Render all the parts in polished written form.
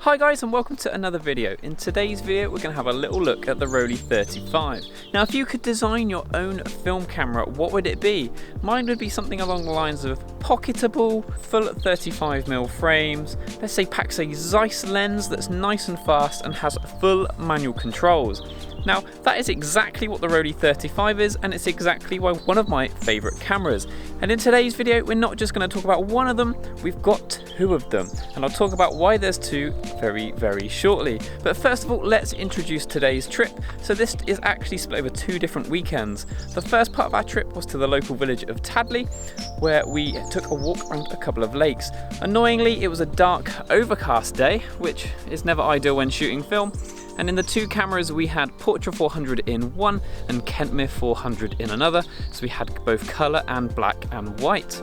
Hi guys, and welcome to another video. In today's video we're going to have a little look at the Rollei35. Now if you could design your own film camera, what would it be? Mine would be something along the lines of pocketable, full 35mm frames, let's say packs a Zeiss lens that's nice and fast and has full manual controls. Now that is exactly what the Rollei35 is, and it's exactly why one of my favourite cameras. And in today's video we're not just going to talk about one of them, we've got two of them, and I'll talk about why there's two very shortly. But first of all, let's introduce today's trip. So this is actually split over two different weekends. The first part of our trip was to the local village of Tadley, where we took a walk around a couple of lakes. Annoyingly, it was a dark, overcast day, which is never ideal when shooting film. And in the two cameras we had Portra 400 in one and Kentmere 400 in another, so we had both colour and black and white.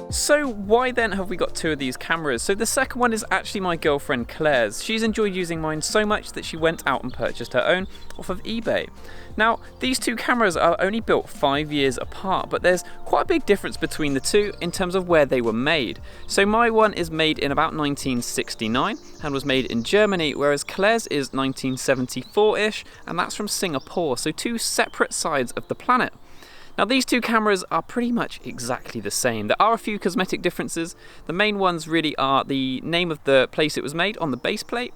So why then have we got two of these cameras? So the second one is actually my girlfriend Claire's. She's enjoyed using mine so much that she went out and purchased her own off of eBay. Now these two cameras are only built 5 years apart, but there's quite a big difference between the two in terms of where they were made. So my one is made in about 1969 and was made in Germany, whereas Claire's is 1974-ish, and that's from Singapore, so two separate sides of the planet. Now these two cameras are pretty much exactly the same. There are a few cosmetic differences. The main ones really are the name of the place it was made on the base plate,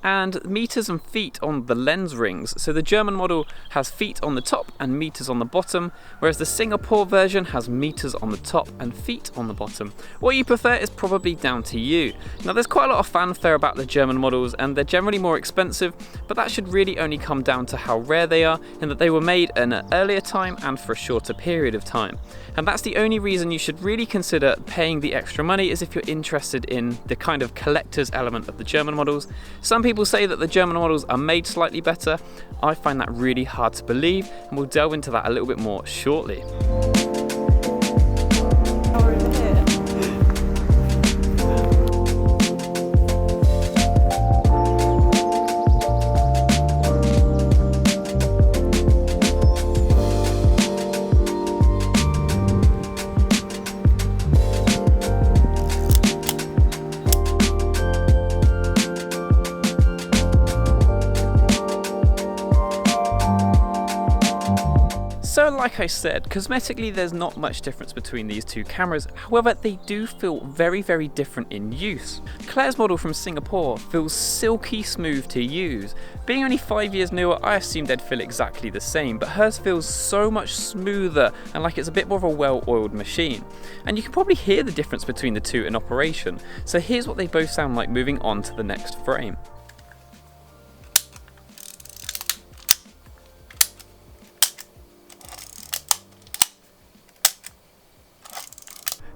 and meters and feet on the lens rings. So the German model has feet on the top and meters on the bottom, whereas the Singapore version has meters on the top and feet on the bottom. What you prefer is probably down to you. Now there's quite a lot of fanfare about the German models, and they're generally more expensive, but that should really only come down to how rare they are and that they were made in an earlier time and for a shorter period of time. And that's the only reason you should really consider paying the extra money, is if you're interested in the kind of collector's element of the German models. Some people say that the German models are made slightly better. I find that really hard to believe, and we'll delve into that a little bit more shortly. So like I said, cosmetically there's not much difference between these two cameras, however they do feel very different in use. Claire's model from Singapore feels silky smooth to use. Being only 5 years newer, I assumed they'd feel exactly the same, but hers feels so much smoother and like it's a bit more of a well-oiled machine. And you can probably hear the difference between the two in operation. So here's what they both sound like moving on to the next frame.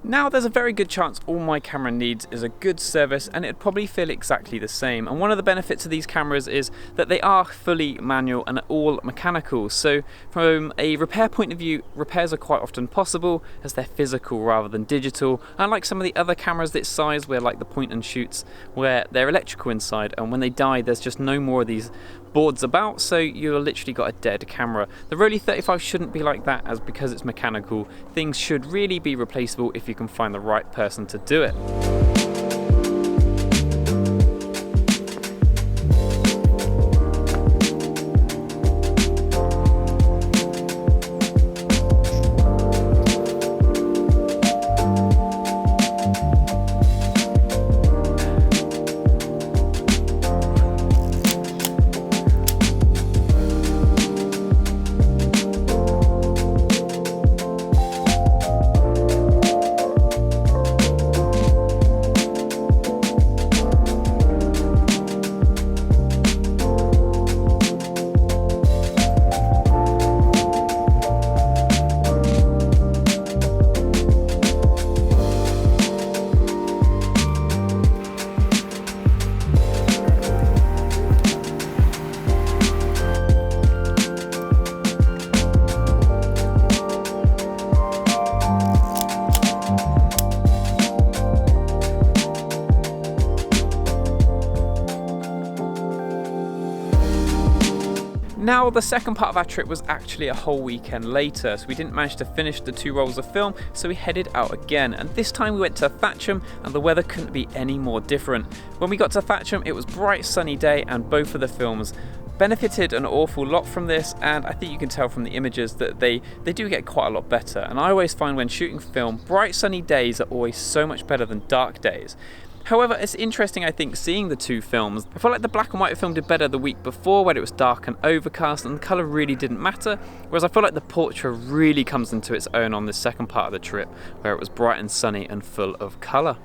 Now there's a very good chance all my camera needs is a good service, and it'd probably feel exactly the same. And one of the benefits of these cameras is that they are fully manual and all mechanical. So from a repair point of view, repairs are quite often possible as they're physical rather than digital. Unlike some of the other cameras this size, where like the point and shoots, where they're electrical inside, and when they die there's just no more of these boards about, so you've literally got a dead camera. The Rollei35 shouldn't be like that, as because it's mechanical, things should really be replaceable if you can find the right person to do it. Now, the second part of our trip was actually a whole weekend later, so we didn't manage to finish the 2 rolls of film, so we headed out again, and this time we went to Thatcham, and the weather couldn't be any more different. When we got to Thatcham, it was a bright sunny day, and both of the films benefited an awful lot from this, and I think you can tell from the images that they do get quite a lot better. And I always find when shooting film, bright sunny days are always so much better than dark days. However, it's interesting, I think, seeing the 2 films. I feel like the black and white film did better the week before when it was dark and overcast and the colour really didn't matter, whereas I feel like the portrait really comes into its own on the second part of the trip, where it was bright and sunny and full of colour.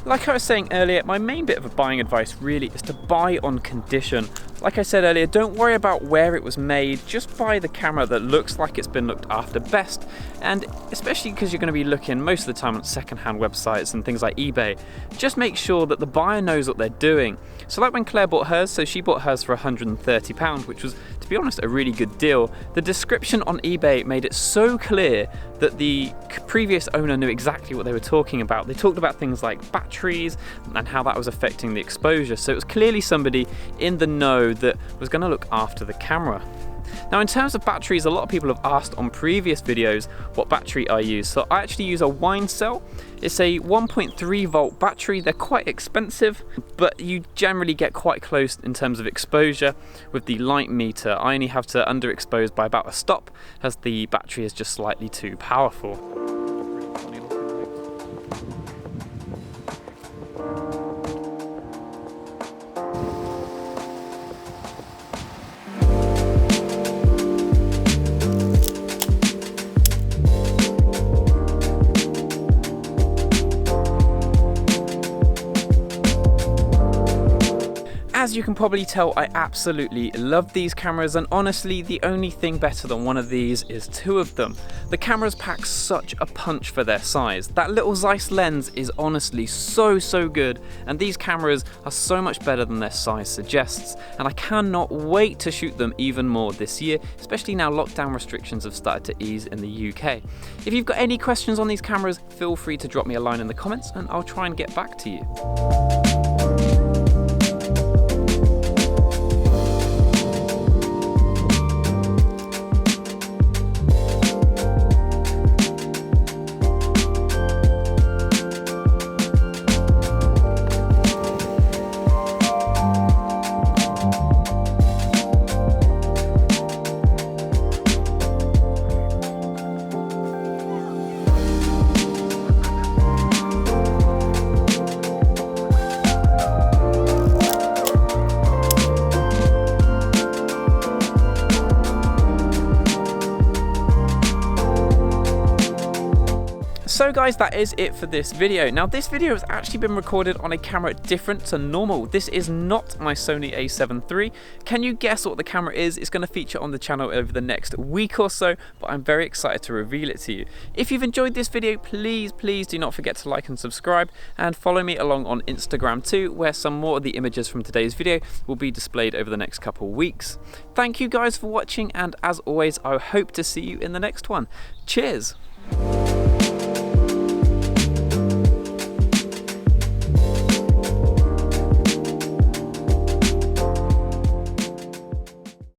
Like I was saying earlier, my main bit of buying advice really is to buy on condition. Like I said earlier, don't worry about where it was made, just buy the camera that looks like it's been looked after best, and especially because you're going to be looking most of the time on second-hand websites and things like eBay, just make sure that the buyer knows what they're doing. So like when Claire bought hers, so she bought hers for £130, which was, to be honest, a really good deal. The description on eBay made it so clear that the previous owner knew exactly what they were talking about. They talked about things like batteries and how that was affecting the exposure, so it was clearly somebody in the know that was going to look after the camera. Now, in terms of batteries, a lot of people have asked on previous videos what battery I use. So I actually use a wine cell. It's a 1.3 volt battery. They're quite expensive, but you generally get quite close in terms of exposure with the light meter. I only have to underexpose by about a stop, as the battery is just slightly too powerful. As you can probably tell, I absolutely love these cameras, and honestly, the only thing better than one of these is 2 of them. The cameras pack such a punch for their size. That little Zeiss lens is honestly so good, and these cameras are so much better than their size suggests, and I cannot wait to shoot them even more this year, especially now lockdown restrictions have started to ease in the UK. If you've got any questions on these cameras, feel free to drop me a line in the comments and I'll try and get back to you. So guys, that is it for this video. Now, this video has actually been recorded on a camera different to normal. This is not my Sony a7 III. Can you guess what the camera is? It's going to feature on the channel over the next week or so, but I'm very excited to reveal it to you. If you've enjoyed this video, please do not forget to like and subscribe, and follow me along on Instagram too, where some more of the images from today's video will be displayed over the next couple weeks. Thank you guys for watching, and as always, I hope to see you in the next one. Cheers!